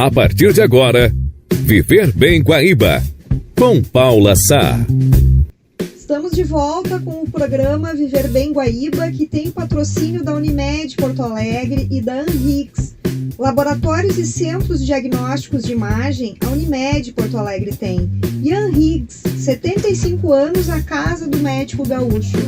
A partir de agora, Viver Bem Guaíba, com Paula Sá. Estamos de volta com o programa Viver Bem Guaíba, que tem patrocínio da Unimed Porto Alegre e da Anrix. Laboratórios e centros diagnósticos de imagem, a Unimed Porto Alegre tem. E a Anrix, 75 anos, a Casa do Médico Gaúcho.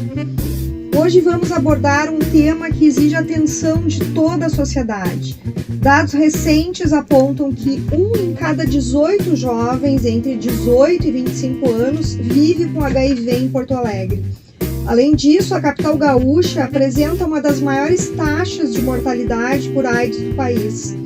Hoje vamos abordar um tema que exige atenção de toda a sociedade. Dados recentes apontam que 1 em cada 18 jovens entre 18 e 25 anos vive com HIV em Porto Alegre. Além disso, a capital gaúcha apresenta uma das maiores taxas de mortalidade por AIDS do país.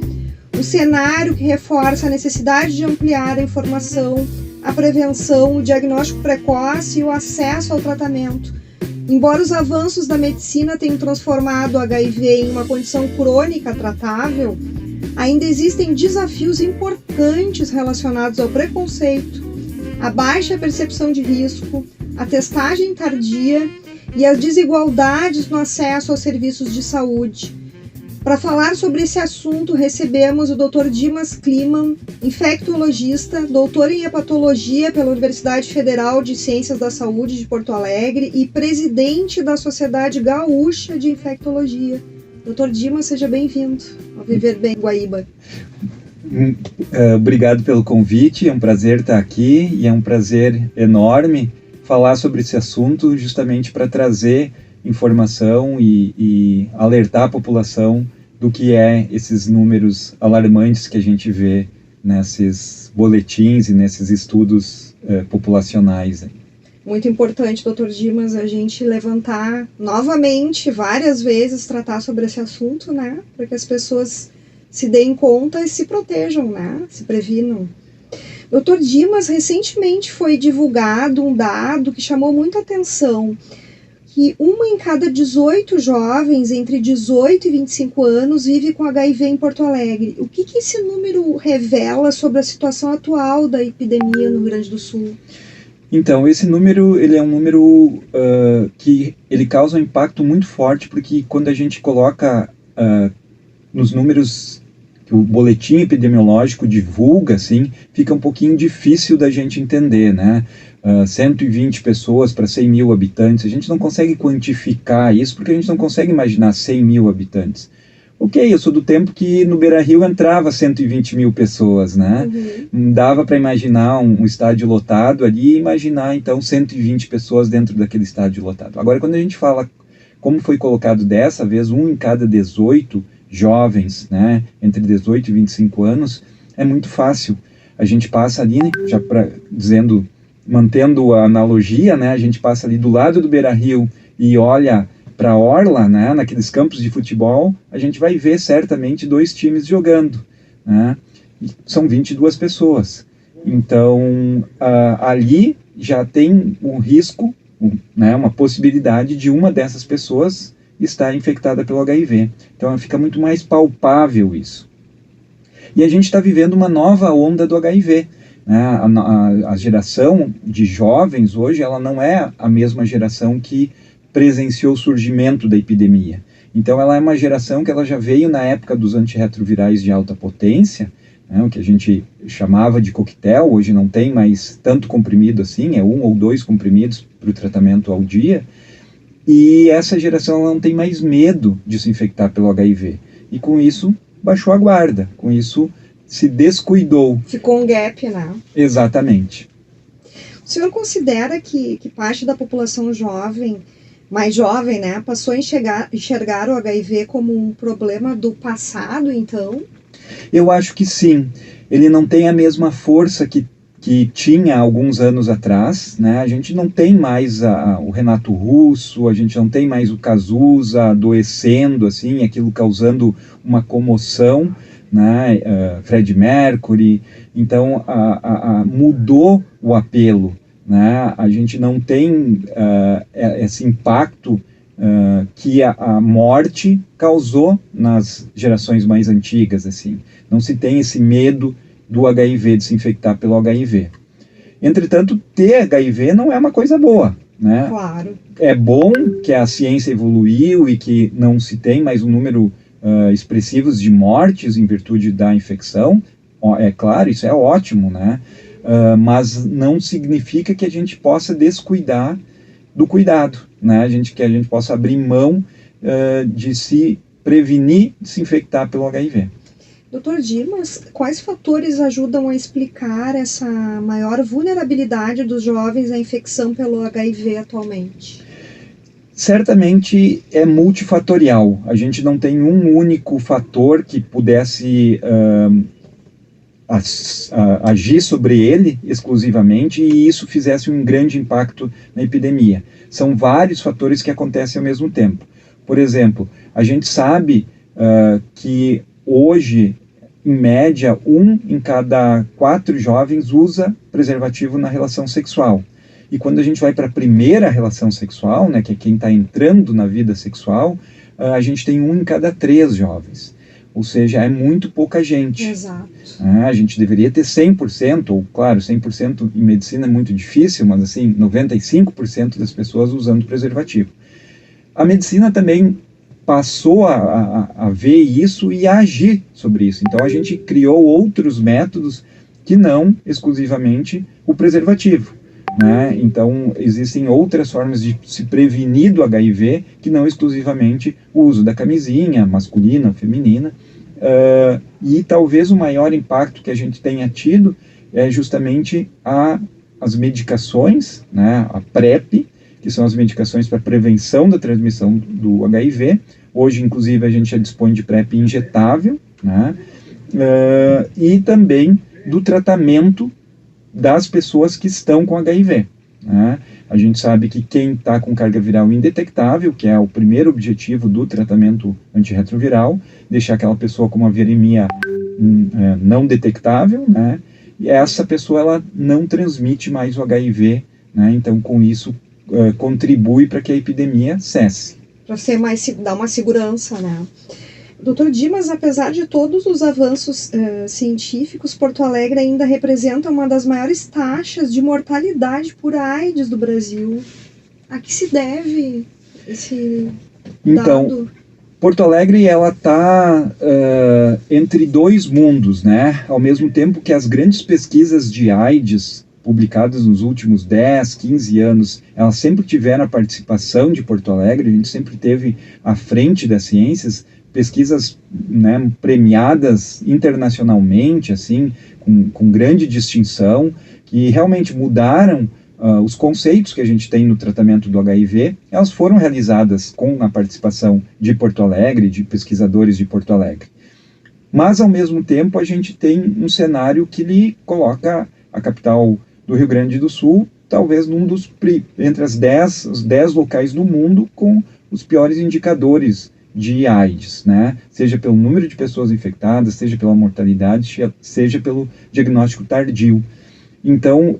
Um cenário que reforça a necessidade de ampliar a informação, a prevenção, o diagnóstico precoce e o acesso ao tratamento. Embora os avanços da medicina tenham transformado o HIV em uma condição crônica tratável, ainda existem desafios importantes relacionados ao preconceito, a baixa percepção de risco, a testagem tardia e as desigualdades no acesso aos serviços de saúde. Para falar sobre esse assunto, recebemos o Dr. Dimas Kliman, infectologista, doutor em hepatologia pela Universidade Federal de Ciências da Saúde de Porto Alegre e presidente da Sociedade Gaúcha de Infectologia. Dr. Dimas, seja bem-vindo ao Viver Bem Guaíba. Obrigado pelo convite, é um prazer estar aqui e é um prazer enorme falar sobre esse assunto justamente para trazer informação e alertar a população do que é esses números alarmantes que a gente vê nesses boletins e nesses estudos populacionais. Muito importante, Dr. Dimas, a gente levantar novamente, várias vezes, tratar sobre esse assunto, né? Para que as pessoas se deem conta e se protejam, né? Se previnam. Dr. Dimas, recentemente foi divulgado um dado que chamou muita atenção, que 1 em cada 18 jovens entre 18 e 25 anos vive com HIV em Porto Alegre. O que esse número revela sobre a situação atual da epidemia no Rio Grande do Sul? Então, esse número ele é um número que ele causa um impacto muito forte, porque quando a gente coloca nos números que o boletim epidemiológico divulga, assim, fica um pouquinho difícil da gente entender, né? 120 pessoas para 100 mil habitantes, a gente não consegue quantificar isso porque a gente não consegue imaginar 100 mil habitantes. Ok, eu sou do tempo que no Beira-Rio entrava 120 mil pessoas, né? Uhum. Dava para imaginar um estádio lotado ali e imaginar então 120 pessoas dentro daquele estádio lotado. Agora, quando a gente fala, como foi colocado dessa vez, 1 em cada 18 jovens, né, entre 18 e 25 anos, é muito fácil. A gente passa ali, já mantendo a analogia, né, a gente passa ali do lado do Beira-Rio e olha para a orla, né, naqueles campos de futebol, a gente vai ver certamente 2 times jogando, né, e são 22 pessoas. Então, ali já tem um risco, né, uma possibilidade de uma dessas pessoas estar infectada pelo HIV. Então, fica muito mais palpável isso. E a gente está vivendo uma nova onda do HIV. A geração de jovens hoje, ela não é a mesma geração que presenciou o surgimento da epidemia. Então ela é uma geração que ela já veio na época dos antirretrovirais de alta potência, né, o que a gente chamava de coquetel, hoje não tem mais tanto comprimido assim, é 1 ou 2 comprimidos para o tratamento ao dia, e essa geração ela não tem mais medo de se infectar pelo HIV. E com isso baixou a guarda, com isso se descuidou. Ficou um gap, né? Exatamente. O senhor considera que parte da população jovem, mais jovem, né, passou a enxergar o HIV como um problema do passado, então? Eu acho que sim. Ele não tem a mesma força que tinha alguns anos atrás, né? A gente não tem mais o Renato Russo, a gente não tem mais o Cazuza adoecendo, assim, aquilo causando uma comoção, né? Fred Mercury. Então, mudou o apelo, né? A gente não tem esse impacto que a morte causou nas gerações mais antigas, assim. Não se tem esse medo do HIV, de se infectar pelo HIV. Entretanto, ter HIV não é uma coisa boa, né? Claro. É bom que a ciência evoluiu e que não se tem mais um número expressivos de mortes em virtude da infecção. é claro, isso é ótimo, né? Mas não significa que a gente possa descuidar do cuidado, né? Que a gente possa abrir mão de se prevenir de se infectar pelo HIV. Dr. Dimas, quais fatores ajudam a explicar essa maior vulnerabilidade dos jovens à infecção pelo HIV atualmente? Certamente é multifatorial. A gente não tem um único fator que pudesse agir sobre ele exclusivamente e isso fizesse um grande impacto na epidemia. São vários fatores que acontecem ao mesmo tempo. Por exemplo, a gente sabe que hoje, em média, 1 em cada 4 jovens usa preservativo na relação sexual. E quando a gente vai para a primeira relação sexual, né, que é quem está entrando na vida sexual, a gente tem 1 em cada 3 jovens. Ou seja, é muito pouca gente. Exato. A gente deveria ter 100%, ou claro, 100% em medicina é muito difícil, mas assim, 95% das pessoas usando preservativo. A medicina também passou a ver isso e a agir sobre isso. Então a gente criou outros métodos que não exclusivamente o preservativo, né? Então existem outras formas de se prevenir do HIV que não exclusivamente o uso da camisinha masculina ou feminina. E talvez o maior impacto que a gente tenha tido é justamente as medicações, né? A PrEP, que são as medicações para prevenção da transmissão do HIV. Hoje, inclusive, a gente já dispõe de PrEP injetável, né? E também do tratamento das pessoas que estão com HIV, né? A gente sabe que quem está com carga viral indetectável, que é o primeiro objetivo do tratamento antirretroviral, deixar aquela pessoa com uma viremia não detectável, né? E essa pessoa ela não transmite mais o HIV, né? Então, com isso, contribui para que a epidemia cesse. Para ser dar uma segurança, né? Dr. Dimas, apesar de todos os avanços científicos, Porto Alegre ainda representa uma das maiores taxas de mortalidade por AIDS do Brasil. A que se deve esse dado? Então, Porto Alegre ela está entre 2 mundos, né? Ao mesmo tempo que as grandes pesquisas de AIDS publicadas nos últimos 10, 15 anos, elas sempre tiveram a participação de Porto Alegre, a gente sempre teve à frente das ciências, pesquisas, né, premiadas internacionalmente, assim, com grande distinção, que realmente mudaram os conceitos que a gente tem no tratamento do HIV, elas foram realizadas com a participação de Porto Alegre, de pesquisadores de Porto Alegre. Mas, ao mesmo tempo, a gente tem um cenário que lhe coloca a capital do Rio Grande do Sul, talvez entre os 10 locais do mundo com os piores indicadores de AIDS, né? Seja pelo número de pessoas infectadas, seja pela mortalidade, seja pelo diagnóstico tardio. Então,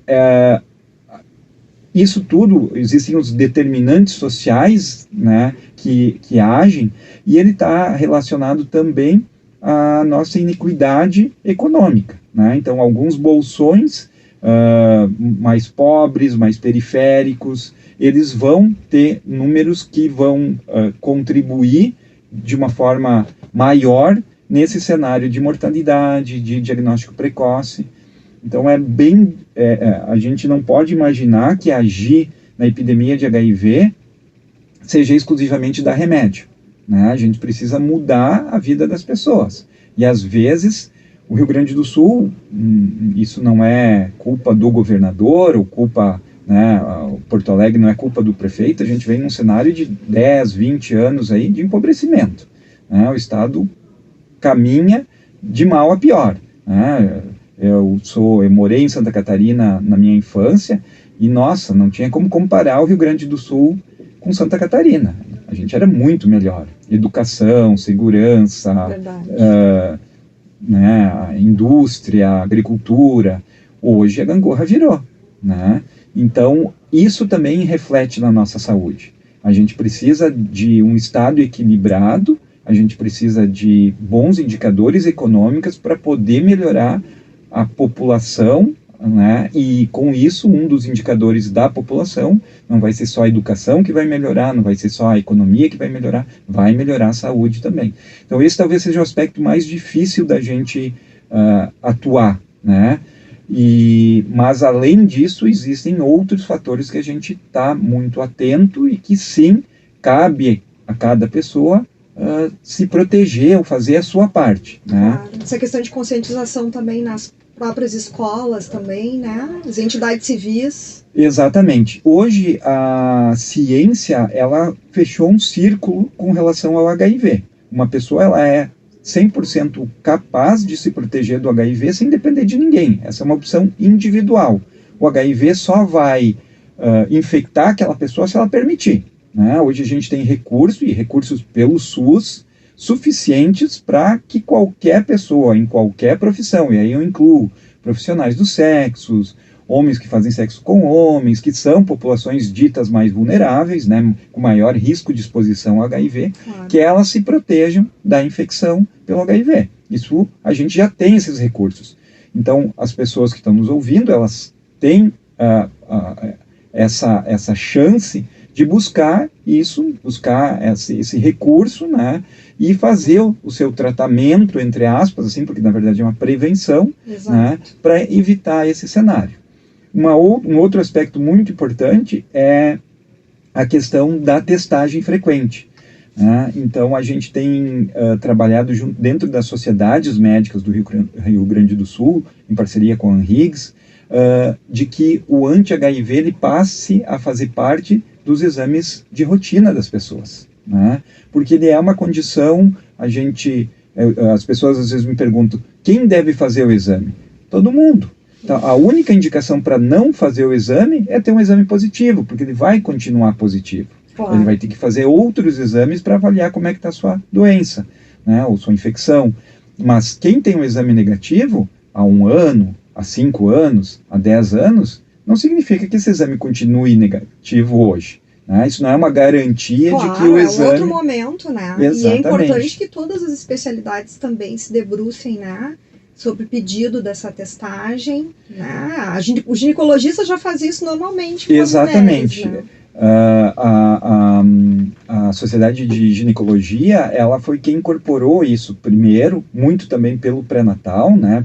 isso tudo, existem os determinantes sociais, né, que agem, e ele está relacionado também à nossa iniquidade econômica, né? Então, alguns bolsões mais pobres, mais periféricos, eles vão ter números que vão contribuir de uma forma maior nesse cenário de mortalidade, de diagnóstico precoce. Então a gente não pode imaginar que agir na epidemia de HIV seja exclusivamente dar remédio, né? A gente precisa mudar a vida das pessoas. E às vezes o Rio Grande do Sul, isso não é culpa do governador, ou culpa, né, Porto Alegre não é culpa do prefeito, a gente vem num cenário de 10, 20 anos aí de empobrecimento, né? O Estado caminha de mal a pior, né? Eu morei em Santa Catarina na minha infância e, nossa, não tinha como comparar o Rio Grande do Sul com Santa Catarina. A gente era muito melhor. Educação, segurança, né, a indústria, a agricultura. Hoje a gangorra virou, né? Então, isso também reflete na nossa saúde. A gente precisa de um Estado equilibrado, a gente precisa de bons indicadores econômicos para poder melhorar a população, né? E com isso, um dos indicadores da população não vai ser só a educação que vai melhorar, não vai ser só a economia que vai melhorar a saúde também. Então esse talvez seja o aspecto mais difícil da gente atuar, né? Mas além disso, existem outros fatores que a gente está muito atento e que sim, cabe a cada pessoa se proteger ou fazer a sua parte, né? Claro. Essa questão de conscientização também nas próprias escolas também, né? As entidades civis. Exatamente. Hoje a ciência, ela fechou um círculo com relação ao HIV. Uma pessoa, ela é 100% capaz de se proteger do HIV sem depender de ninguém. Essa é uma opção individual. O HIV só vai infectar aquela pessoa se ela permitir, né? Hoje a gente tem recursos pelo SUS suficientes para que qualquer pessoa, em qualquer profissão, e aí eu incluo profissionais dos sexos, homens que fazem sexo com homens, que são populações ditas mais vulneráveis, né, com maior risco de exposição ao HIV, claro, que elas se protejam da infecção pelo HIV. Isso, a gente já tem esses recursos. Então, as pessoas que estão nos ouvindo, elas têm essa chance de buscar isso, buscar esse recurso, né, e fazer o seu tratamento, entre aspas, assim, porque na verdade é uma prevenção, né, para evitar esse cenário. Um outro aspecto muito importante é a questão da testagem frequente, né? Então a gente tem trabalhado dentro das sociedades médicas do Rio Grande do Sul, em parceria com a ANHIGS, de que o anti-HIV ele passe a fazer parte dos exames de rotina das pessoas, né? Porque ele é uma condição, as pessoas às vezes me perguntam, quem deve fazer o exame? Todo mundo. Então, a única indicação para não fazer o exame é ter um exame positivo, porque ele vai continuar positivo. Claro. Ele vai ter que fazer outros exames para avaliar como é que está a sua doença, né, ou sua infecção. Mas quem tem um exame negativo, há 1 ano, há 5 anos, há 10 anos, não significa que esse exame continue negativo hoje. Né? Isso não é uma garantia, claro, de que o exame... é outro momento, né? Exatamente. E é importante que todas as especialidades também se debrucem, né, sobre o pedido dessa testagem, né? O ginecologista já faz isso normalmente com exatamente. As mulheres, né? A Sociedade de Ginecologia, ela foi quem incorporou isso primeiro, muito também pelo pré-natal, né?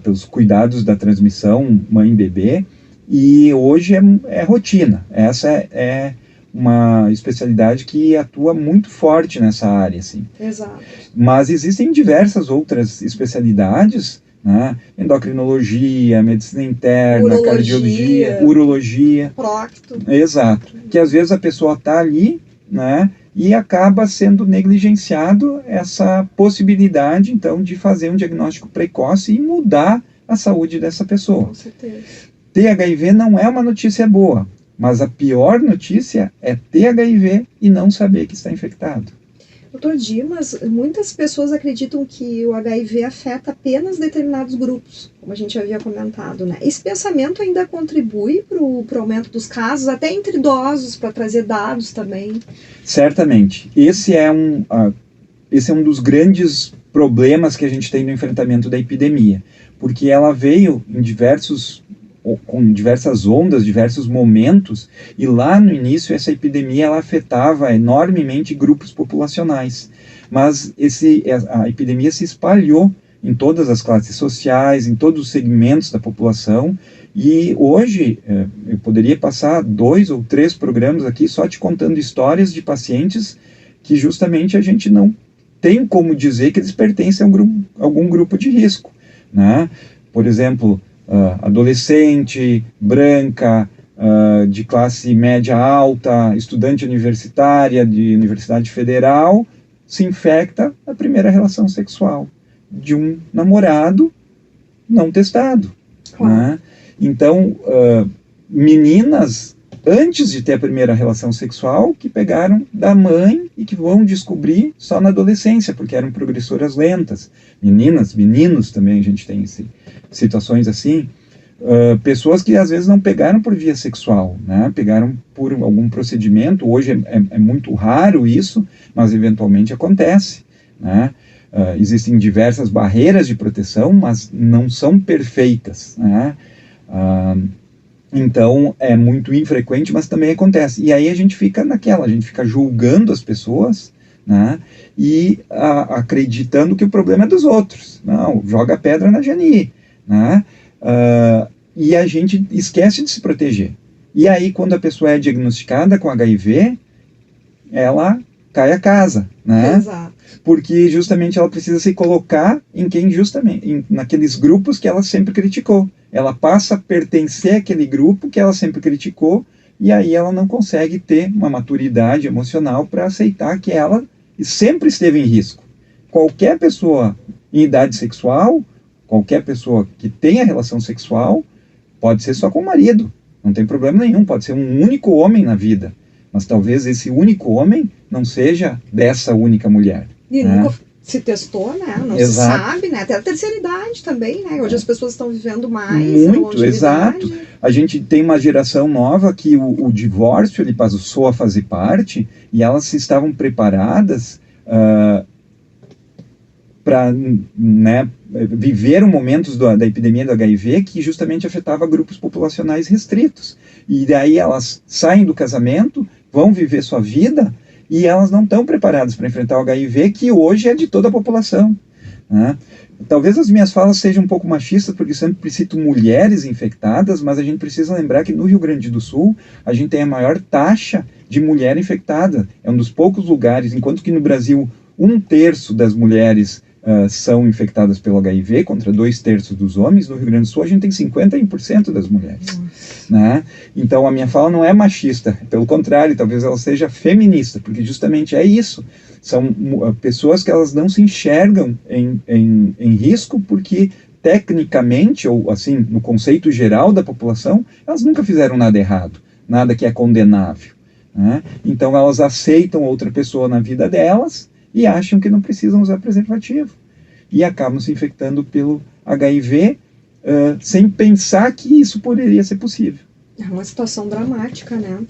Pelos cuidados da transmissão mãe-bebê, e hoje é rotina. Essa é uma especialidade que atua muito forte nessa área, assim. Exato. Mas existem diversas outras especialidades, né? Endocrinologia, medicina interna, cardiologia, urologia. Prócto. Exato. Que às vezes a pessoa está ali, né? E acaba sendo negligenciado essa possibilidade, então, de fazer um diagnóstico precoce e mudar a saúde dessa pessoa. Com certeza. Ter HIV não é uma notícia boa, mas a pior notícia é ter HIV e não saber que está infectado. Doutor Dimas, muitas pessoas acreditam que o HIV afeta apenas determinados grupos, como a gente havia comentado, né? Esse pensamento ainda contribui para o aumento dos casos, até entre idosos, para trazer dados também? Certamente. Esse é um dos grandes problemas que a gente tem no enfrentamento da epidemia, porque ela veio com diversas ondas, diversos momentos, e lá no início essa epidemia ela afetava enormemente grupos populacionais, mas a epidemia se espalhou em todas as classes sociais, em todos os segmentos da população, e hoje eu poderia passar 2 ou 3 programas aqui só te contando histórias de pacientes que justamente a gente não tem como dizer que eles pertencem a algum grupo de risco, né? Por exemplo, adolescente, branca, de classe média alta, estudante universitária de universidade federal, se infecta na primeira relação sexual de um namorado não testado. Claro. Né? Então, meninas, antes de ter a primeira relação sexual, que pegaram da mãe e que vão descobrir só na adolescência, porque eram progressoras lentas. Meninas, meninos também, a gente tem situações assim. Pessoas que às vezes não pegaram por via sexual, né? Pegaram por algum procedimento. Hoje é muito raro isso, mas eventualmente acontece, né? Existem diversas barreiras de proteção, mas não são perfeitas, né? Então é muito infrequente, mas também acontece. E aí a gente fica julgando as pessoas, né? E acreditando que o problema é dos outros. Não, joga pedra na Jani, né? E a gente esquece de se proteger. E aí, quando a pessoa é diagnosticada com HIV, ela cai a casa, né? Exato. Porque justamente ela precisa se colocar naqueles grupos que ela sempre criticou. Ela passa a pertencer àquele grupo que ela sempre criticou, e aí ela não consegue ter uma maturidade emocional para aceitar que ela sempre esteve em risco. Qualquer pessoa em idade sexual, qualquer pessoa que tenha relação sexual, pode ser só com o marido, não tem problema nenhum, pode ser um único homem na vida, mas talvez esse único homem não seja dessa única mulher. E né? nunca se testou, né? Não Exato. se sabe, né? Até a terceira idade também, né? Hoje as pessoas estão vivendo mais. Muito, exato. A gente tem uma geração nova que o divórcio ele passou a fazer parte, e elas estavam preparadas para, né, viver momentos da epidemia do HIV que justamente afetava grupos populacionais restritos. E daí elas saem do casamento, vão viver sua vida, e elas não estão preparadas para enfrentar o HIV, que hoje é de toda a população. Né? Talvez as minhas falas sejam um pouco machistas, porque sempre cito mulheres infectadas, mas a gente precisa lembrar que no Rio Grande do Sul a gente tem a maior taxa de mulher infectada. É um dos poucos lugares, enquanto que no Brasil 1/3 das mulheres são infectadas pelo HIV, contra 2/3 dos homens. No Rio Grande do Sul a gente tem 51% das mulheres. Né? Então a minha fala não é machista, pelo contrário, talvez ela seja feminista, porque justamente é isso. São pessoas que elas não se enxergam em risco, porque tecnicamente, ou assim, no conceito geral da população, elas nunca fizeram nada errado, nada que é condenável. Né? Então elas aceitam outra pessoa na vida delas e acham que não precisam usar preservativo. E acabam se infectando pelo HIV sem pensar que isso poderia ser possível. É uma situação dramática, né?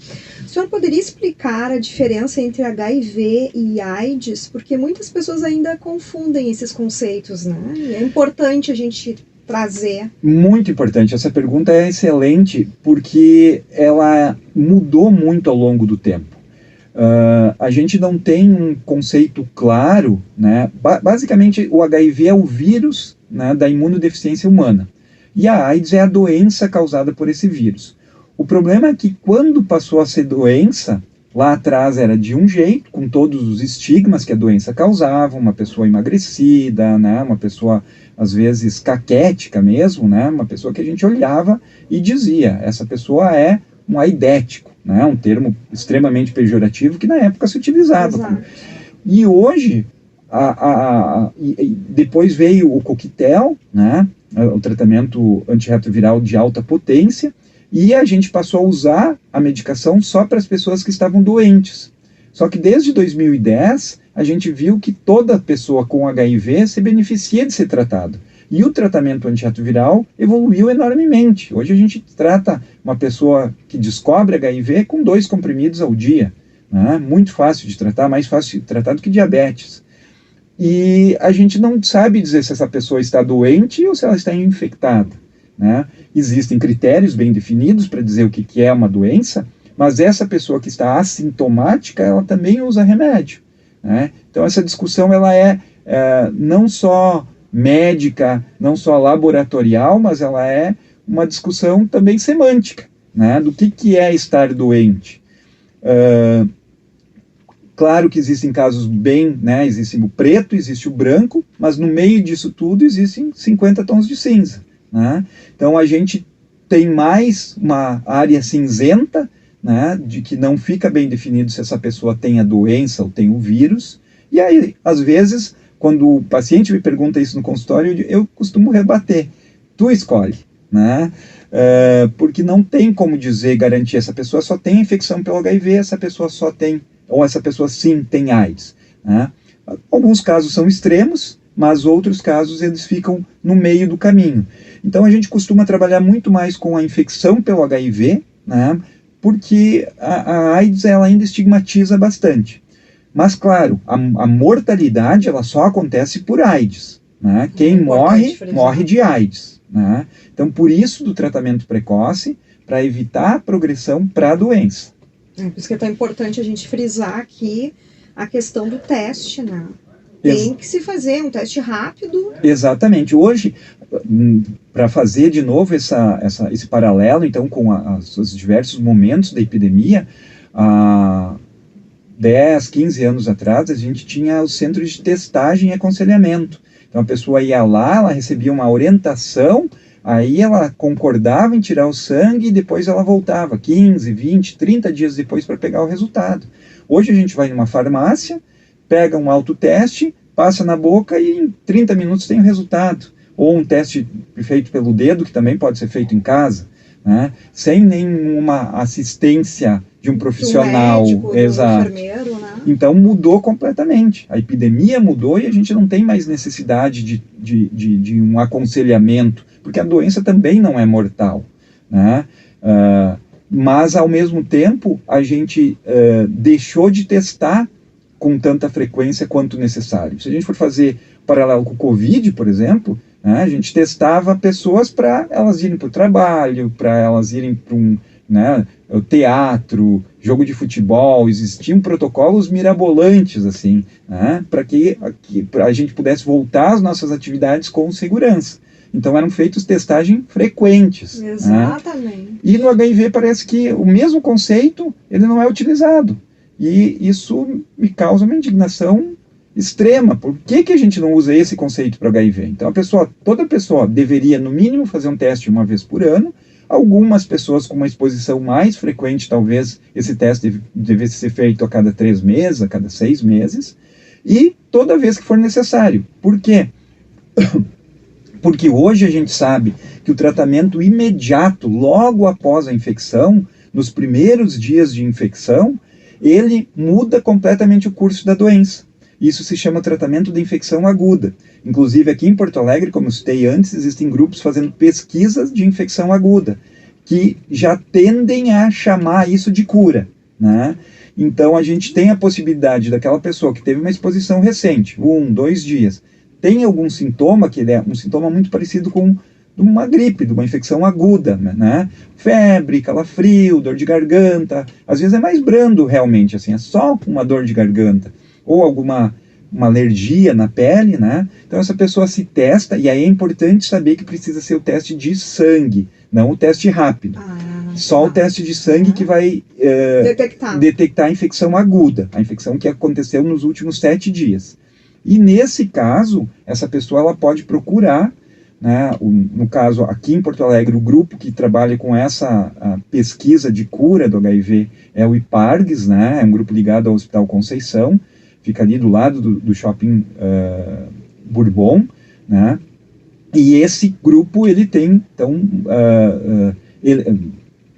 O senhor poderia explicar a diferença entre HIV e AIDS? Porque muitas pessoas ainda confundem esses conceitos, né? E é importante a gente trazer. Muito importante. Essa pergunta é excelente, porque ela mudou muito ao longo do tempo. A gente não tem um conceito claro, né? Basicamente, o HIV é o vírus, né, da imunodeficiência humana. E a AIDS é a doença causada por esse vírus. O problema é que quando passou a ser doença, lá atrás era de um jeito, com todos os estigmas que a doença causava, uma pessoa emagrecida, né, uma pessoa, às vezes, caquética mesmo, né, uma pessoa que a gente olhava e dizia, essa pessoa é um aidético, né, um termo extremamente pejorativo que na época se utilizava. Exato. E hoje, depois veio o coquetel, né, o tratamento antirretroviral de alta potência, e a gente passou a usar a medicação só para as pessoas que estavam doentes. Só que desde 2010, a gente viu que toda pessoa com HIV se beneficia de ser tratado. E o tratamento antirretroviral evoluiu enormemente. Hoje a gente trata uma pessoa que descobre HIV com 2 comprimidos ao dia. Né? Muito fácil de tratar, mais fácil de tratar do que diabetes. E a gente não sabe dizer se essa pessoa está doente ou se ela está infectada. Né? Existem critérios bem definidos para dizer o que é uma doença, mas essa pessoa que está assintomática, ela também usa remédio. Né? Então essa discussão ela é não só médica, não só laboratorial, mas ela é uma discussão também semântica, né? Do que é estar doente. Claro que existem casos bem, né? Existe o preto, existe o branco, mas no meio disso tudo existem 50 tons de cinza. Né? Então a gente tem mais uma área cinzenta, né? De que não fica bem definido se essa pessoa tem a doença ou tem o vírus, e aí às vezes quando o paciente me pergunta isso no consultório, eu costumo rebater, tu escolhe, né? Porque não tem como dizer, garantir, essa pessoa só tem infecção pelo HIV, essa pessoa só tem, ou essa pessoa sim tem AIDS. Né? Alguns casos são extremos, mas outros casos eles ficam no meio do caminho. Então a gente costuma trabalhar muito mais com a infecção pelo HIV, né? Porque a AIDS ela ainda estigmatiza bastante. Mas, claro, a mortalidade ela só acontece por AIDS. Né? Quem morre, morre de AIDS. Né? Então, por isso do tratamento precoce, para evitar a progressão para a doença. Por isso que é tão importante a gente frisar aqui a questão do teste, né? Tem que se fazer um teste rápido. Exatamente. Hoje, para fazer de novo esse paralelo, então, com os diversos momentos da epidemia, há 10, 15 anos atrás, a gente tinha o centro de testagem e aconselhamento. Então, a pessoa ia lá, ela recebia uma orientação, aí ela concordava em tirar o sangue e depois ela voltava 15, 20, 30 dias depois para pegar o resultado. Hoje a gente vai numa farmácia, pega um autoteste, passa na boca e em 30 minutos tem o resultado. Ou um teste feito pelo dedo, que também pode ser feito em casa, né? Sem nenhuma assistência de um profissional. Do médico, exato. Do enfermeiro, né? Então mudou completamente. A epidemia mudou e a gente não tem mais necessidade de um aconselhamento, porque a doença também não é mortal, né? Mas, ao mesmo tempo, a gente deixou de testar com tanta frequência quanto necessário. Se a gente for fazer paralelo com o Covid, por exemplo, né, a gente testava pessoas para elas irem para o trabalho, para elas irem para o teatro, jogo de futebol. Existiam protocolos mirabolantes, assim, né, para que a gente pudesse voltar às nossas atividades com segurança. Então eram feitos testagens frequentes. Exatamente. Né? E no HIV parece que o mesmo conceito ele não é utilizado. E isso me causa uma indignação extrema. Por que a gente não usa esse conceito para HIV? Então toda pessoa deveria no mínimo fazer um teste uma vez por ano. Algumas pessoas com uma exposição mais frequente, talvez esse teste devesse ser feito a cada 3 meses, a cada 6 meses. E toda vez que for necessário. Por quê? Porque hoje a gente sabe que o tratamento imediato, logo após a infecção, nos primeiros dias de infecção, ele muda completamente o curso da doença. Isso se chama tratamento de infecção aguda. Inclusive aqui em Porto Alegre, como eu citei antes, existem grupos fazendo pesquisas de infecção aguda, que já tendem a chamar isso de cura, né? Então a gente tem a possibilidade daquela pessoa que teve uma exposição recente, 1, 2 dias, tem algum sintoma, que ele é um sintoma muito parecido com uma gripe, de uma infecção aguda, né? Febre, calafrio, dor de garganta, às vezes é mais brando realmente, assim, é só uma dor de garganta, ou alguma uma alergia na pele, né? Então essa pessoa se testa, e aí é importante saber que precisa ser o teste de sangue, não o teste rápido. Só o teste de sangue que vai detectar a infecção aguda, a infecção que aconteceu nos últimos 7 dias. E nesse caso, essa pessoa ela pode procurar, né, no caso aqui em Porto Alegre, o grupo que trabalha com essa pesquisa de cura do HIV é o IPARGS, né, é um grupo ligado ao Hospital Conceição, fica ali do lado do shopping Bourbon, né, e esse grupo ele tem, então,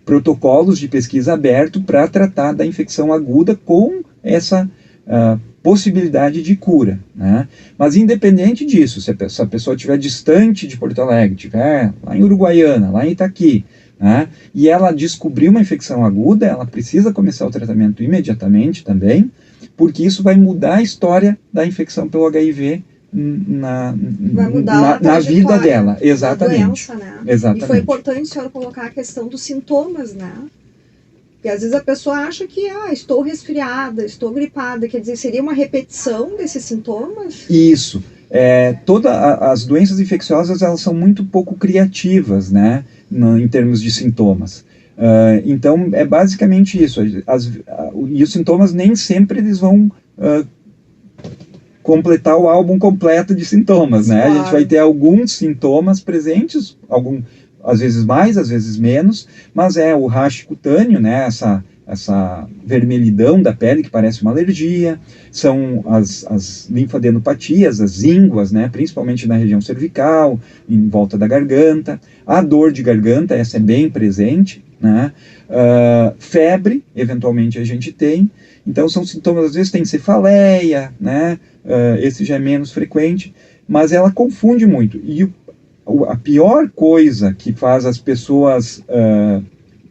protocolos de pesquisa aberto para tratar da infecção aguda com essa possibilidade de cura, né? Mas independente disso, se a pessoa estiver distante de Porto Alegre, estiver lá em Uruguaiana, lá em Itaqui, né, e ela descobrir uma infecção aguda, ela precisa começar o tratamento imediatamente também, porque isso vai mudar a história da infecção pelo HIV na vida dela. Exatamente. Da doença, né? Exatamente. E foi importante a senhora colocar a questão dos sintomas, né? Porque às vezes a pessoa acha que estou resfriada, estou gripada, quer dizer, seria uma repetição desses sintomas? Isso. Todas as doenças infecciosas elas são muito pouco criativas, né, em termos de sintomas. Então é basicamente isso. E os sintomas nem sempre eles vão completar o álbum completo de sintomas, né? Claro. A gente vai ter alguns sintomas presentes, às vezes mais, às vezes menos, mas o rash cutâneo, né, essa vermelhidão da pele que parece uma alergia, são as linfadenopatias, as ínguas, né, principalmente na região cervical, em volta da garganta, a dor de garganta, essa é bem presente, né, febre, eventualmente a gente tem, então são sintomas, às vezes tem cefaleia, né, esse já é menos frequente, mas ela confunde muito, e a pior coisa que faz as pessoas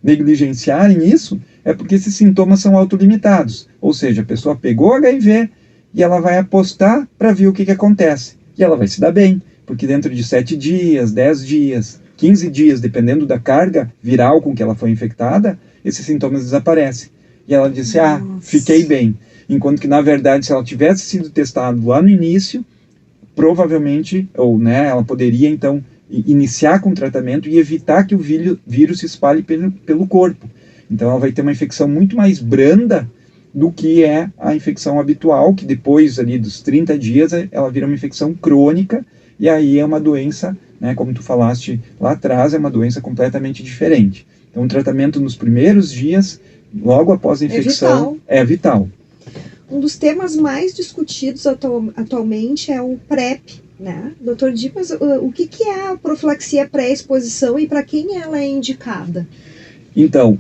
negligenciarem isso é porque esses sintomas são autolimitados. Ou seja, a pessoa pegou HIV e ela vai apostar para ver o que acontece. E ela vai se dar bem, porque dentro de 7 dias, 10 dias, 15 dias, dependendo da carga viral com que ela foi infectada, esses sintomas desaparecem. E ela disse, fiquei bem. enquanto que, na verdade, se ela tivesse sido testada lá no início, provavelmente, ou né, ela poderia, então, iniciar com o tratamento e evitar que o vírus se espalhe pelo corpo. Então, ela vai ter uma infecção muito mais branda do que é a infecção habitual, que depois ali dos 30 dias, ela vira uma infecção crônica, e aí é uma doença, né, como tu falaste lá atrás, é uma doença completamente diferente. Então, o tratamento nos primeiros dias, logo após a infecção, é vital. Um dos temas mais discutidos atualmente é o PrEP, né? Dr. Dimas, o que é a profilaxia pré-exposição e para quem ela é indicada? Então,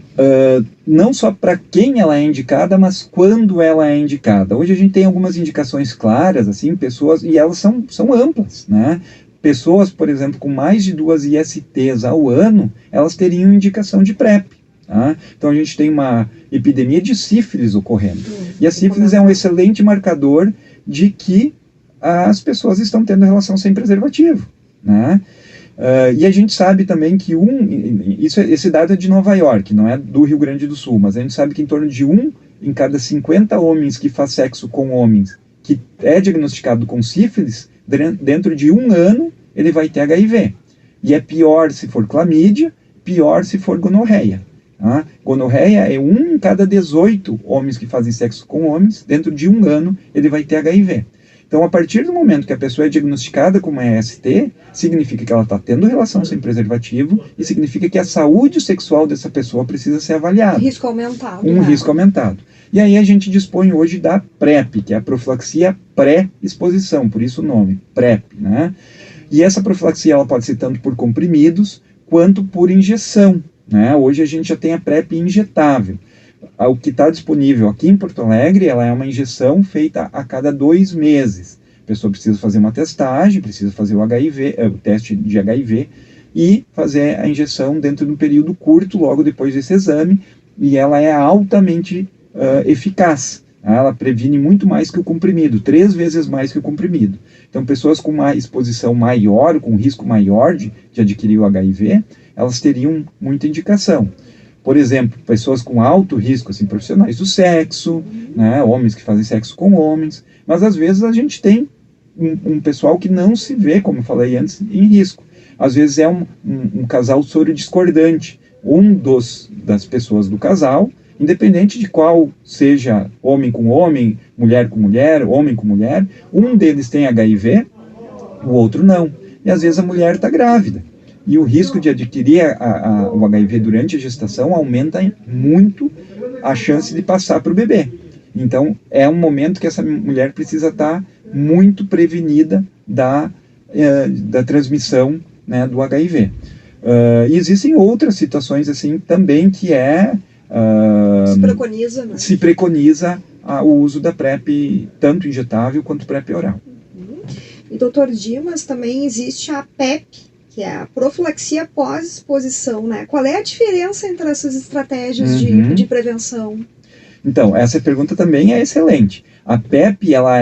não só para quem ela é indicada, mas quando ela é indicada. Hoje a gente tem algumas indicações claras, assim, pessoas, e elas são amplas, né? Pessoas, por exemplo, com mais de 2 ISTs ao ano, elas teriam indicação de PrEP. Tá? Então a gente tem uma epidemia de sífilis ocorrendo. E a sífilis é um excelente marcador de que as pessoas estão tendo relação sem preservativo, né? E a gente sabe também que esse dado é de Nova York, não é do Rio Grande do Sul, mas a gente sabe que em torno de 1 em cada 50 homens que faz sexo com homens que é diagnosticado com sífilis, dentro de 1 ano ele vai ter HIV. E é pior se for clamídia, pior se for gonorreia. Tá? Gonorreia é 1 em cada 18 homens que fazem sexo com homens, dentro de 1 ano ele vai ter HIV. Então, a partir do momento que a pessoa é diagnosticada com uma EST, significa que ela está tendo relação sem preservativo e significa que a saúde sexual dessa pessoa precisa ser avaliada. Risco aumentado. Risco aumentado. E aí a gente dispõe hoje da PrEP, que é a profilaxia pré-exposição, por isso o nome, PrEP, né? E essa profilaxia ela pode ser tanto por comprimidos quanto por injeção, né? Hoje a gente já tem a PrEP injetável. O que está disponível aqui em Porto Alegre, ela é uma injeção feita a cada 2 meses. A pessoa precisa fazer uma testagem, precisa fazer o teste de HIV e fazer a injeção dentro de um período curto, logo depois desse exame, e ela é altamente eficaz. Ela previne muito mais que o comprimido, 3 vezes mais que o comprimido. Então, pessoas com uma exposição maior, com um risco maior de adquirir o HIV, elas teriam muita indicação. Por exemplo, pessoas com alto risco, assim, profissionais do sexo, né, homens que fazem sexo com homens, mas às vezes a gente tem um pessoal que não se vê, como eu falei antes, em risco. Às vezes é um casal soro-discordante. Das pessoas do casal, independente de qual seja homem com homem, mulher com mulher, homem com mulher, um deles tem HIV, o outro não. E às vezes a mulher está grávida. E o risco de adquirir o HIV durante a gestação aumenta muito a chance de passar para o bebê. Então, é um momento que essa mulher precisa estar muito prevenida da transmissão, né, do HIV. E existem outras situações assim também que se preconiza o uso da PrEP, tanto injetável quanto PrEP oral. E, Dr. Dimas, também existe a PEP, que é a profilaxia pós-exposição, né? Qual é a diferença entre essas estratégias de prevenção? Então, essa pergunta também é excelente. A PEP, ela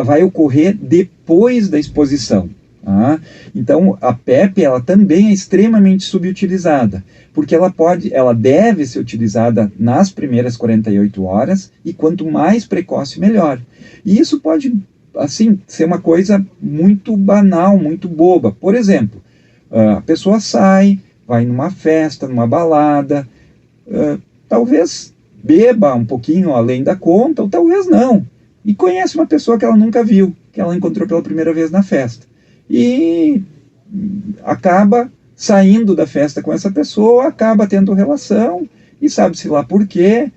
vai ocorrer depois da exposição. Tá? Então, a PEP, ela também é extremamente subutilizada, porque ela deve ser utilizada nas primeiras 48 horas, e quanto mais precoce, melhor. E isso pode, assim, ser uma coisa muito banal, muito boba. Por exemplo, a pessoa sai, vai numa festa, numa balada, talvez beba um pouquinho além da conta, ou talvez não. E conhece uma pessoa que ela nunca viu, que ela encontrou pela primeira vez na festa. E acaba saindo da festa com essa pessoa, acaba tendo relação, e sabe-se lá por quê,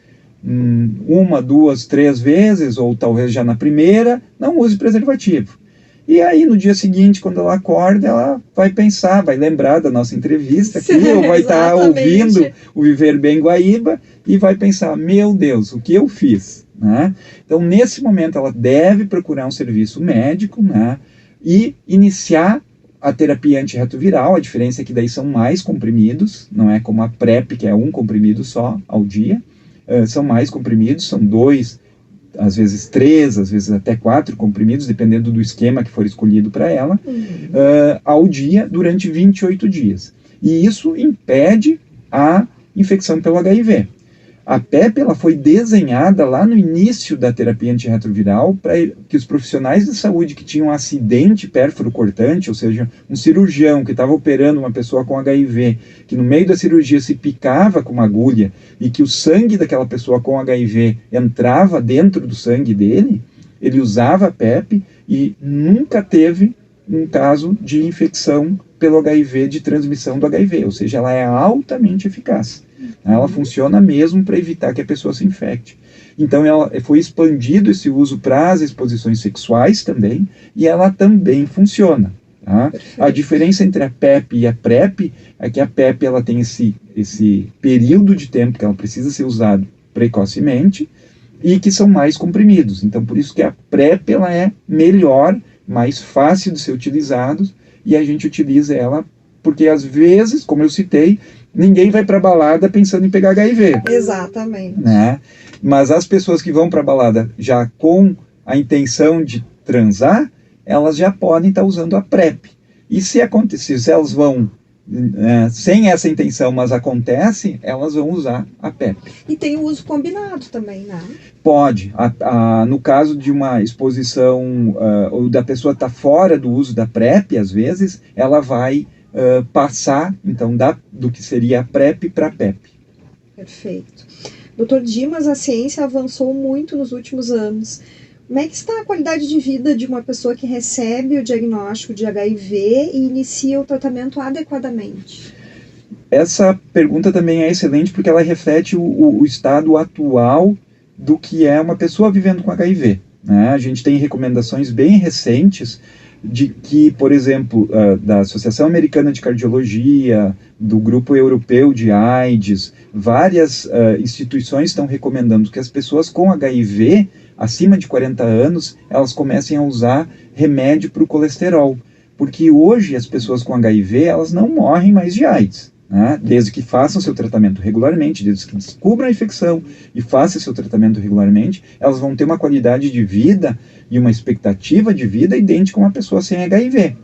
1, 2, 3 vezes, ou talvez já na primeira, não use preservativo. E aí, no dia seguinte, quando ela acorda, ela vai pensar, vai lembrar da nossa entrevista aqui, ou vai estar ouvindo o Viver Bem Guaíba, e vai pensar, meu Deus, o que eu fiz? Né? Então, nesse momento, ela deve procurar um serviço médico, né? E iniciar a terapia antirretroviral. A diferença é que daí são mais comprimidos, não é como a PrEP, que é 1 comprimido só ao dia. São mais comprimidos, são 2, às vezes 3, às vezes até 4 comprimidos, dependendo do esquema que for escolhido para ela, ao dia, durante 28 dias. E isso impede a infecção pelo HIV. A PEP ela foi desenhada lá no início da terapia antirretroviral para que os profissionais de saúde que tinham um acidente pérfuro-cortante, ou seja, um cirurgião que estava operando uma pessoa com HIV, que no meio da cirurgia se picava com uma agulha e que o sangue daquela pessoa com HIV entrava dentro do sangue dele, ele usava a PEP e nunca teve um caso de infecção pelo HIV, de transmissão do HIV, ou seja, ela é altamente eficaz. Ela funciona mesmo para evitar que a pessoa se infecte. Então, foi expandido esse uso para as exposições sexuais também, e ela também funciona. Tá? A diferença entre a PEP e a PrEP é que a PEP ela tem esse período de tempo que ela precisa ser usada precocemente e que são mais comprimidos. Então, por isso que a PrEP ela é melhor, mais fácil de ser utilizada, e a gente utiliza ela porque, às vezes, como eu citei, ninguém vai para a balada pensando em pegar HIV. Exatamente. Né? Mas as pessoas que vão para a balada já com a intenção de transar, elas já podem estar usando a PrEP. E se acontecer, se elas vão sem essa intenção, mas acontece, elas vão usar a PEP. E tem o uso combinado também, né? Pode. No caso de uma exposição, ou da pessoa estar fora do uso da PrEP, às vezes, ela vai passar, então, do que seria a PrEP para a PEP. Perfeito. Dr. Dimas, a ciência avançou muito nos últimos anos. Como é que está a qualidade de vida de uma pessoa que recebe o diagnóstico de HIV e inicia o tratamento adequadamente? Essa pergunta também é excelente porque ela reflete o estado atual do que é uma pessoa vivendo com HIV. Né? A gente tem recomendações bem recentes de que, por exemplo, da Associação Americana de Cardiologia, do Grupo Europeu de AIDS, várias instituições estão recomendando que as pessoas com HIV, acima de 40 anos, elas comecem a usar remédio para o colesterol. Porque hoje as pessoas com HIV, elas não morrem mais de AIDS. Né? Desde que façam seu tratamento regularmente, desde que descubram a infecção e façam seu tratamento regularmente, elas vão ter uma qualidade de vida e uma expectativa de vida idêntica a uma pessoa sem HIV.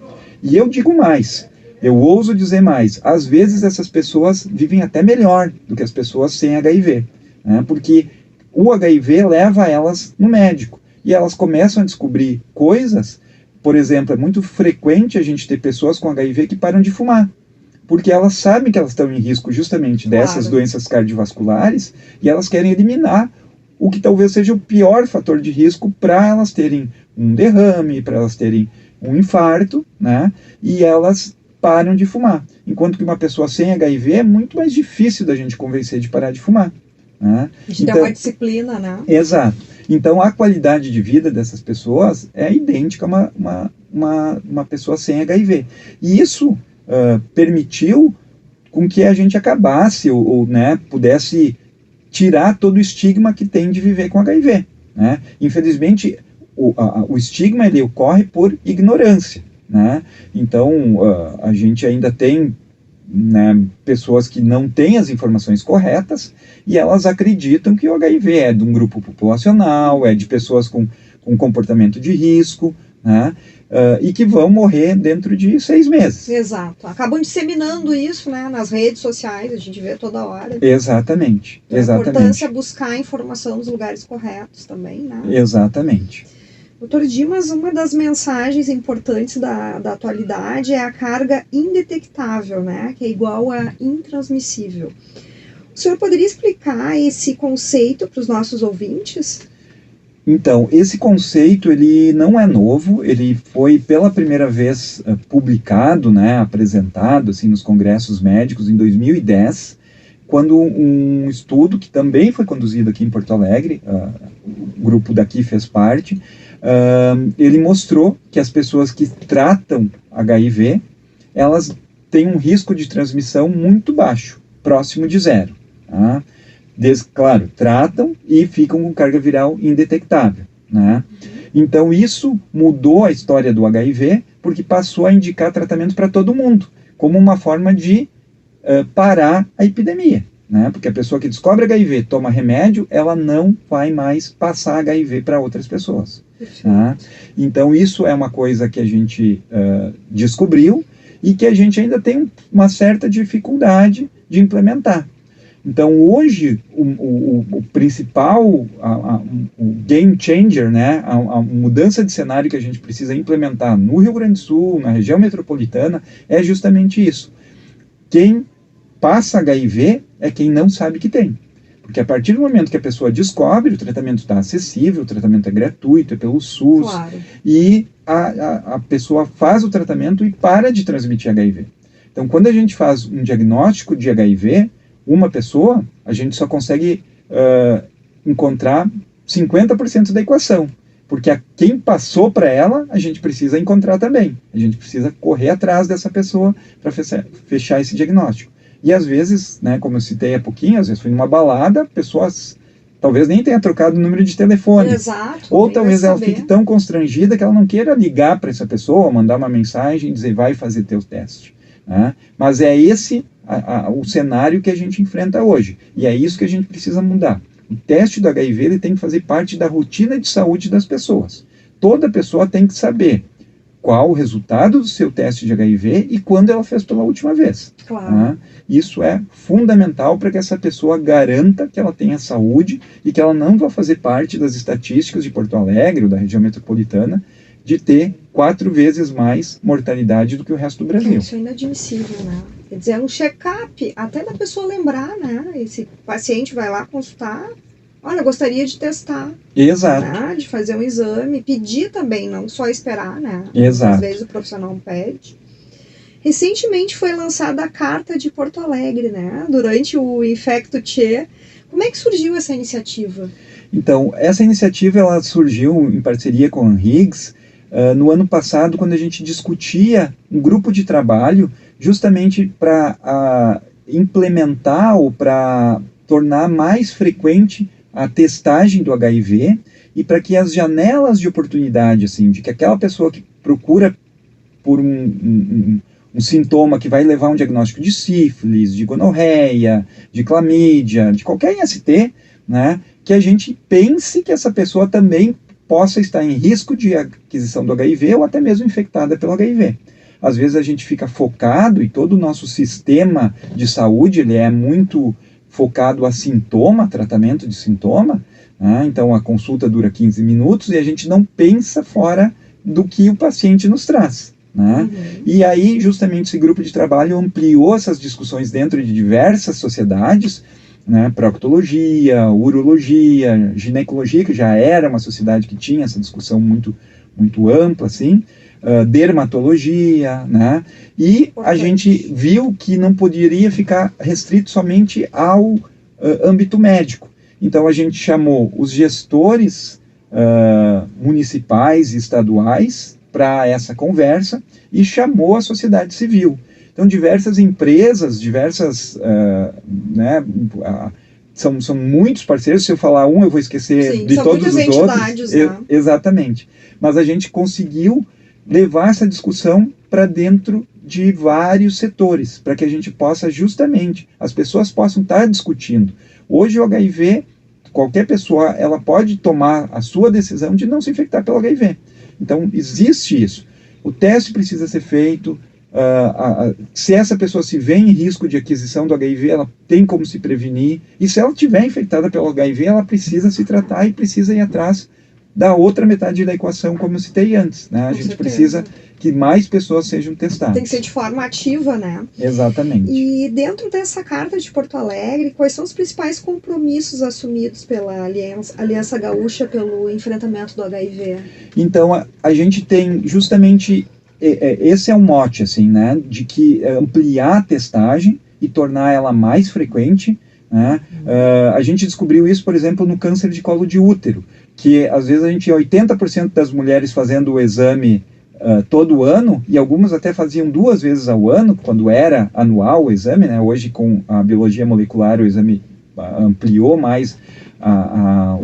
E eu digo mais, eu ouso dizer mais, às vezes essas pessoas vivem até melhor do que as pessoas sem HIV, né? Porque o HIV leva elas no médico e elas começam a descobrir coisas. Por exemplo, é muito frequente a gente ter pessoas com HIV que param de fumar, porque elas sabem que elas estão em risco justamente dessas doenças cardiovasculares e elas querem eliminar o que talvez seja o pior fator de risco para elas terem um derrame, para elas terem um infarto, né? E elas param de fumar. Enquanto que uma pessoa sem HIV é muito mais difícil da gente convencer de parar de fumar. Né? A gente tem uma disciplina, né? Exato. Então, a qualidade de vida dessas pessoas é idêntica a uma pessoa sem HIV. E isso permitiu com que a gente acabasse ou né, pudesse tirar todo o estigma que tem de viver com HIV. Né? Infelizmente, o estigma ele ocorre por ignorância. Né? Então, a gente ainda tem, né, pessoas que não têm as informações corretas e elas acreditam que o HIV é de um grupo populacional, é de pessoas com comportamento de risco, né, e que vão morrer dentro de 6 meses. Exato. Acabam disseminando isso, né, nas redes sociais, a gente vê toda hora. Exatamente. A importância é buscar a informação nos lugares corretos também, né? Exatamente. Dr. Dimas, uma das mensagens importantes da atualidade é a carga indetectável, né, que é igual a intransmissível. O senhor poderia explicar esse conceito para os nossos ouvintes? Então, esse conceito ele não é novo, ele foi pela primeira vez publicado, né, apresentado assim, nos congressos médicos em 2010, quando um estudo que também foi conduzido aqui em Porto Alegre, o grupo daqui fez parte, ele mostrou que as pessoas que tratam HIV, elas têm um risco de transmissão muito baixo, próximo de 0. Tá? Claro, tratam e ficam com carga viral indetectável. Né? Então isso mudou a história do HIV, porque passou a indicar tratamento para todo mundo, como uma forma de parar a epidemia. Né? Porque a pessoa que descobre HIV, toma remédio, ela não vai mais passar HIV para outras pessoas. Tá? Então isso é uma coisa que a gente descobriu e que a gente ainda tem uma certa dificuldade de implementar. Então, hoje, o principal, o game changer, né, a mudança de cenário que a gente precisa implementar no Rio Grande do Sul, na região metropolitana, é justamente isso. Quem passa HIV é quem não sabe que tem. Porque a partir do momento que a pessoa descobre, o tratamento está acessível, o tratamento é gratuito, é pelo SUS, claro. E a pessoa faz o tratamento e para de transmitir HIV. Então, quando a gente faz um diagnóstico de HIV, uma pessoa, a gente só consegue encontrar 50% da equação. Porque quem passou para ela, a gente precisa encontrar também. A gente precisa correr atrás dessa pessoa para fechar esse diagnóstico. E às vezes, né, como eu citei há pouquinho, às vezes fui numa balada, pessoas talvez nem tenha trocado o número de telefone. Exato. Ou talvez ela fique tão constrangida que ela não queira ligar para essa pessoa, mandar uma mensagem e dizer, vai fazer teu teste. Né? Mas é esse o cenário que a gente enfrenta hoje. E é isso que a gente precisa mudar. O teste do HIV ele tem que fazer parte da rotina de saúde das pessoas. Toda pessoa tem que saber qual o resultado do seu teste de HIV e quando ela fez pela última vez. Claro. Né? Isso é fundamental para que essa pessoa garanta que ela tenha saúde e que ela não vai fazer parte das estatísticas de Porto Alegre ou da região metropolitana de ter 4 vezes mais mortalidade do que o resto do Brasil. Isso é inadmissível, né? Quer dizer, é um check-up, até da pessoa lembrar, né? Esse paciente vai lá consultar, olha, gostaria de testar. Exato. Né? De fazer um exame, pedir também, não só esperar, né? Exato. Às vezes o profissional pede. Recentemente foi lançada a Carta de Porto Alegre, né? Durante o Infecto Tchê. Como é que surgiu essa iniciativa? Então, essa iniciativa ela surgiu em parceria com a Higgs no ano passado, quando a gente discutia um grupo de trabalho justamente para implementar ou para tornar mais frequente a testagem do HIV e para que as janelas de oportunidade, assim, de que aquela pessoa que procura por um sintoma que vai levar a um diagnóstico de sífilis, de gonorreia, de clamídia, de qualquer IST, né, que a gente pense que essa pessoa também possa estar em risco de aquisição do HIV ou até mesmo infectada pelo HIV. Às vezes a gente fica focado e todo o nosso sistema de saúde ele é muito focado a sintoma, tratamento de sintoma, né? Então a consulta dura 15 minutos e a gente não pensa fora do que o paciente nos traz. Né? Uhum. E aí justamente esse grupo de trabalho ampliou essas discussões dentro de diversas sociedades, né? Proctologia, urologia, ginecologia, que já era uma sociedade que tinha essa discussão muito, muito ampla, assim, dermatologia, né? E a gente viu que não poderia ficar restrito somente ao âmbito médico. Então a gente chamou os gestores municipais e estaduais para essa conversa e chamou a sociedade civil. Então diversas empresas, né, são muitos parceiros, se eu falar um eu vou esquecer. Sim, de todos os outros. Né? Exatamente. Mas a gente conseguiu levar essa discussão para dentro de vários setores, para que a gente possa justamente, as pessoas possam estar discutindo. Hoje o HIV, qualquer pessoa, ela pode tomar a sua decisão de não se infectar pelo HIV. Então existe isso. O teste precisa ser feito. Se essa pessoa se vê em risco de aquisição do HIV, ela tem como se prevenir. E se ela estiver infectada pelo HIV, ela precisa se tratar e precisa ir atrás da outra metade da equação, como eu citei antes. Né? A gente precisa que mais pessoas sejam testadas. Tem que ser de forma ativa, né? Exatamente. E dentro dessa Carta de Porto Alegre, quais são os principais compromissos assumidos pela Aliança Gaúcha pelo enfrentamento do HIV? Então, a gente tem justamente... Esse é um mote, assim, né? De que ampliar a testagem e tornar ela mais frequente. Né? A gente descobriu isso, por exemplo, no câncer de colo de útero, que às vezes a gente tinha 80% das mulheres fazendo o exame todo ano, e algumas até faziam 2 vezes ao ano, quando era anual o exame, né? Hoje com a biologia molecular o exame ampliou mais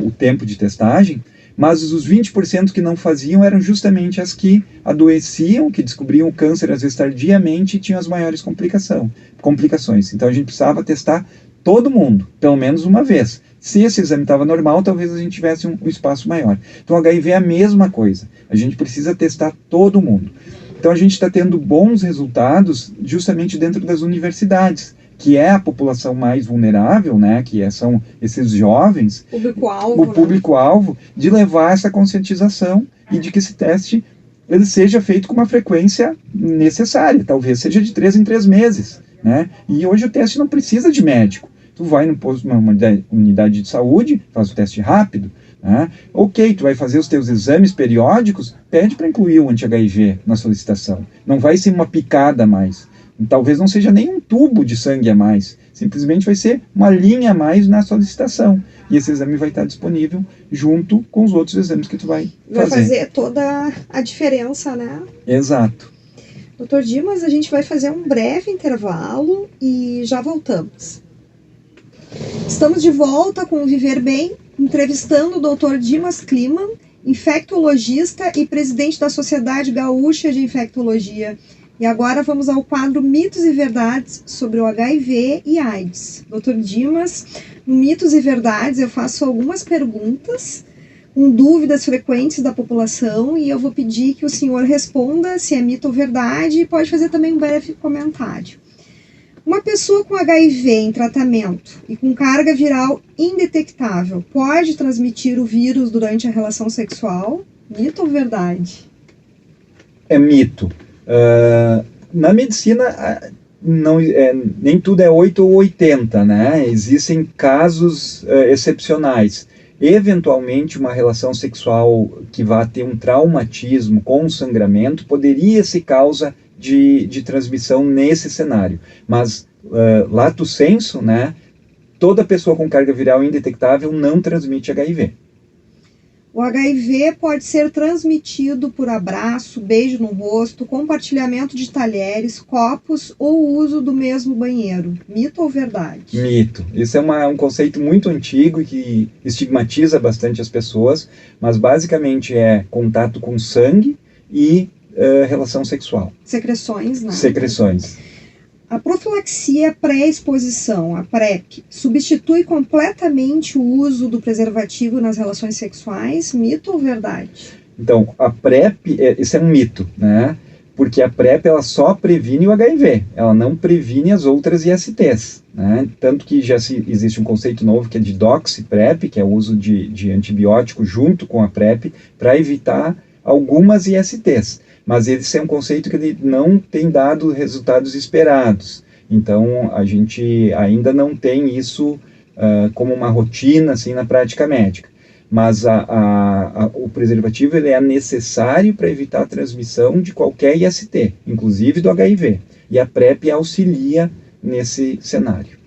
o tempo de testagem, mas os 20% que não faziam eram justamente as que adoeciam, que descobriam o câncer às vezes tardiamente e tinham as maiores complicações. Então a gente precisava testar todo mundo, pelo menos uma vez. Se esse exame estava normal, talvez a gente tivesse um espaço maior. Então, o HIV é a mesma coisa. A gente precisa testar todo mundo. Então, a gente está tendo bons resultados justamente dentro das universidades, que é a população mais vulnerável, né, são esses jovens, Público-alvo, o público-alvo, de levar essa conscientização e de que esse teste ele seja feito com uma frequência necessária, talvez seja de 3 em 3 meses, né? E hoje o teste não precisa de médico. Tu vai numa unidade de saúde, faz o teste rápido, né? Ok, tu vai fazer os teus exames periódicos, pede para incluir o anti-HIV na solicitação. Não vai ser uma picada a mais. Talvez não seja nem um tubo de sangue a mais. Simplesmente vai ser uma linha a mais na solicitação. E esse exame vai estar disponível junto com os outros exames que tu vai fazer. Vai fazer toda a diferença, né? Exato. Dr. Dimas, a gente vai fazer um breve intervalo e já voltamos. Estamos de volta com o Viver Bem, entrevistando o Dr. Dimas Kliman, infectologista e presidente da Sociedade Gaúcha de Infectologia. E agora vamos ao quadro Mitos e Verdades sobre o HIV e AIDS. Dr. Dimas, no Mitos e Verdades eu faço algumas perguntas com dúvidas frequentes da população e eu vou pedir que o senhor responda se é mito ou verdade e pode fazer também um breve comentário. Uma pessoa com HIV em tratamento e com carga viral indetectável pode transmitir o vírus durante a relação sexual? Mito ou verdade? É mito. Na medicina, nem tudo é 8 ou 80, né? Existem casos excepcionais. Eventualmente, uma relação sexual que vá ter um traumatismo com sangramento poderia ser causa de transmissão nesse cenário. Mas, lato sensu, né? Toda pessoa com carga viral indetectável não transmite HIV. O HIV pode ser transmitido por abraço, beijo no rosto, compartilhamento de talheres, copos ou uso do mesmo banheiro. Mito ou verdade? Mito. Isso é um conceito muito antigo que estigmatiza bastante as pessoas, mas basicamente é contato com sangue e relação sexual. Secreções, né? Secreções. A profilaxia pré-exposição, a PrEP, substitui completamente o uso do preservativo nas relações sexuais? Mito ou verdade? Então, a PrEP, isso é um mito, né? Porque a PrEP, ela só previne o HIV, ela não previne as outras ISTs, né? Tanto que existe um conceito novo que é de doxy-PrEP, que é o uso de antibiótico junto com a PrEP, para evitar algumas ISTs. Mas esse é um conceito que ele não tem dado resultados esperados. Então, a gente ainda não tem isso como uma rotina assim, na prática médica. Mas o preservativo ele é necessário para evitar a transmissão de qualquer IST, inclusive do HIV. E a PrEP auxilia nesse cenário.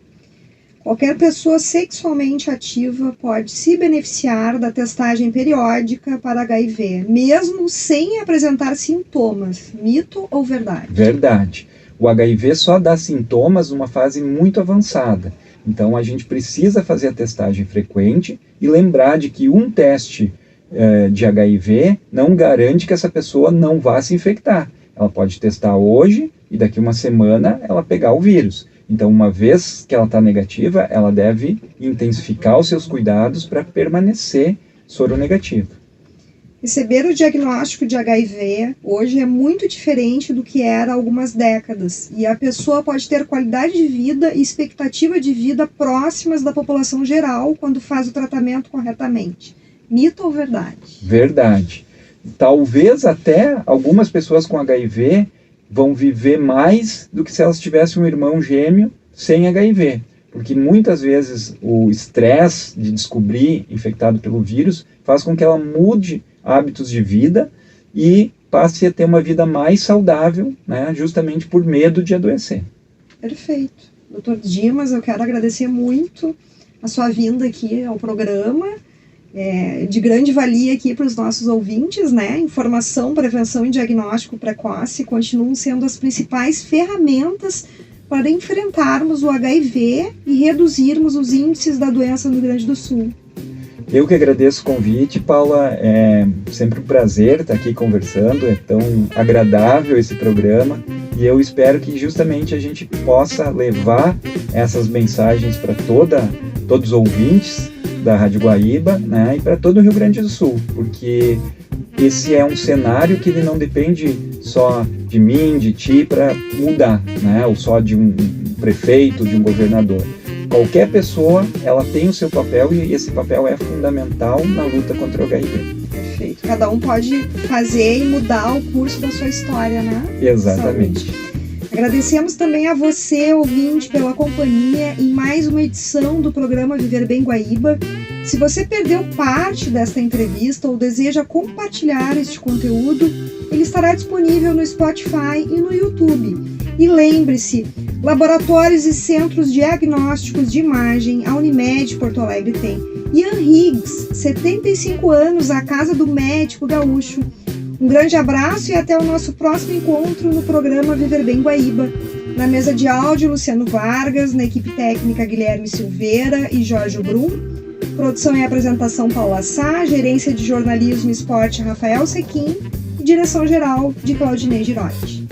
Qualquer pessoa sexualmente ativa pode se beneficiar da testagem periódica para HIV, mesmo sem apresentar sintomas. Mito ou verdade? Verdade. O HIV só dá sintomas numa fase muito avançada. Então, a gente precisa fazer a testagem frequente e lembrar de que um teste de HIV não garante que essa pessoa não vá se infectar. Ela pode testar hoje e daqui uma semana ela pegar o vírus. Então, uma vez que ela está negativa, ela deve intensificar os seus cuidados para permanecer soronegativa. Receber o diagnóstico de HIV hoje é muito diferente do que era há algumas décadas. E a pessoa pode ter qualidade de vida e expectativa de vida próximas da população geral quando faz o tratamento corretamente. Mito ou verdade? Verdade. Talvez até algumas pessoas com HIV vão viver mais do que se elas tivessem um irmão gêmeo sem HIV. Porque muitas vezes o estresse de descobrir infectado pelo vírus faz com que ela mude hábitos de vida e passe a ter uma vida mais saudável, né, justamente por medo de adoecer. Perfeito. Dr. Dimas, eu quero agradecer muito a sua vinda aqui ao programa. De grande valia aqui para os nossos ouvintes, né? Informação, prevenção e diagnóstico precoce continuam sendo as principais ferramentas para enfrentarmos o HIV e reduzirmos os índices da doença no Rio Grande do Sul. Eu que agradeço o convite, Paula. É sempre um prazer estar aqui conversando. É tão agradável esse programa e eu espero que justamente a gente possa levar essas mensagens para todos os ouvintes da Rádio Guaíba, né, e para todo o Rio Grande do Sul, porque esse é um cenário que ele não depende só de mim, de ti, para mudar, né, ou só de um prefeito, de um governador. Qualquer pessoa, ela tem o seu papel e esse papel é fundamental na luta contra o HIV. Perfeito. Cada um pode fazer e mudar o curso da sua história, né? Exatamente. Saúde. Agradecemos também a você, ouvinte, pela companhia em mais uma edição do programa Viver Bem Guaíba. Se você perdeu parte desta entrevista ou deseja compartilhar este conteúdo, ele estará disponível no Spotify e no YouTube. E lembre-se, laboratórios e centros diagnósticos de imagem, a Unimed Porto Alegre tem. Ian Higgs, 75 anos, a Casa do Médico Gaúcho. Um grande abraço e até o nosso próximo encontro no programa Viver Bem Guaíba. Na mesa de áudio, Luciano Vargas, na equipe técnica Guilherme Silveira e Jorge Brum. Produção e apresentação Paula Sá, gerência de jornalismo e esporte Rafael Sequim e direção-geral de Claudinei Girotti.